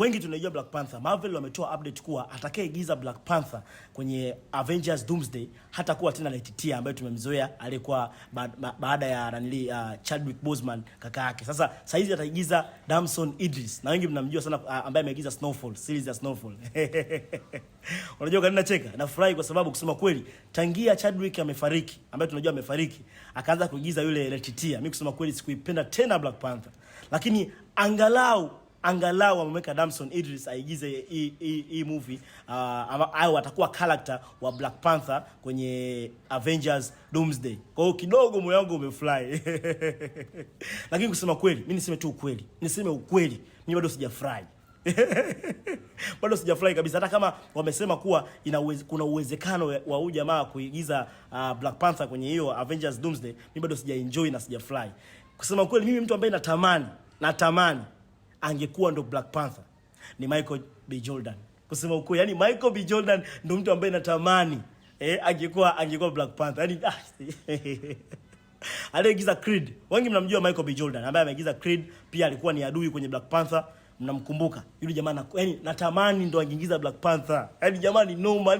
wengi tunajua Black Panther. Marvel wametoa update kuwa atakayeigiza Black Panther kwenye Avengers Doomsday hata kuwa tena Letitia ambaye tumemzoea alikuwa baada ya Chadwick Boseman kaka yake. Sasa saizi ataigiza Damson Idris. Na wengi mnamjua sana ambaye ameigiza Snowfall, series ya Snowfall. Unajua kwa nini nacheka? Nafurahi kwa sababu kusema kweli tangia Chadwick amefariki, ambaye tunajua amefariki, akaanza kuigiza yule Letitia. Mimi kusema kweli sikuipenda tena Black Panther. Lakini angalau wameweka Damson Idris aigize hii movie au atakuwa character wa Black Panther kwenye Avengers Doomsday. Kwa hiyo kidogo moyo wangu umefly. Lakini kusema kweli, mimi niseme tu ukweli. Niseme ukweli, mimi bado sijafurahi. Bado sijafurahi kabisa, hata kama wamesema kuwa kuna uwezekano wa huyu jamaa kuigiza Black Panther kwenye hiyo Avengers Doomsday, mimi bado sijaenjoy na sijafurahi. Kusema kweli, mimi mtu ambaye natamani angekuwa ndo Black Panther ni Michael B. Jordan. Kusema ukweli, yani Michael B. Jordan ndo mtu ambaye natamani angekuwa Black Panther. Yani aliigiza Creed. Wengi mnamjua Michael B. Jordan ambaye ameigiza Creed, pia alikuwa ni adui kwenye Black Panther. Mnamkumbuka yule jamaa yani natamani ndo angeingiza Black Panther. Yani jamaa ni noma,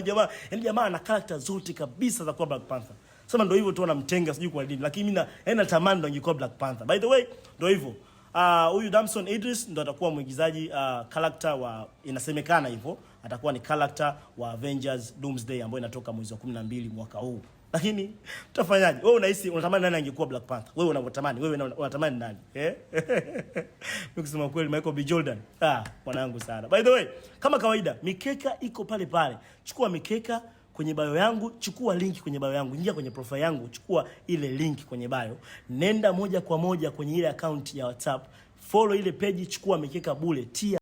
yani jamaa ana character zote kabisa za kuwa Black Panther. Sema ndo hivyo tu anamtenga sijui kwa nini, lakini mimi natamani ndo angekuwa Black Panther. By the way, ndo hivyo. Huyu Damson Idris ndo atakuwa mwigizaji character wa, inasemekana hivyo, atakuwa ni character wa Avengers Doomsday ambayo inatoka mwezi wa 12 mwaka huu. Lakini tutafanyaje? Wewe unahisi unatamani nani angekuwa Black Panther? Wewe unatamani nani? Nikisema kweli Michael B. Jordan. Mwanangu sana. By the way, kama kawaida, mikeka iko pale pale. Chukua mikeka kwenye bio yangu, chukua link kwenye bio yangu, ingia kwenye profile yangu, chukua ile link kwenye bio, nenda moja kwa moja kwenye ile account ya WhatsApp, follow ile page, chukua mikeka bure, tia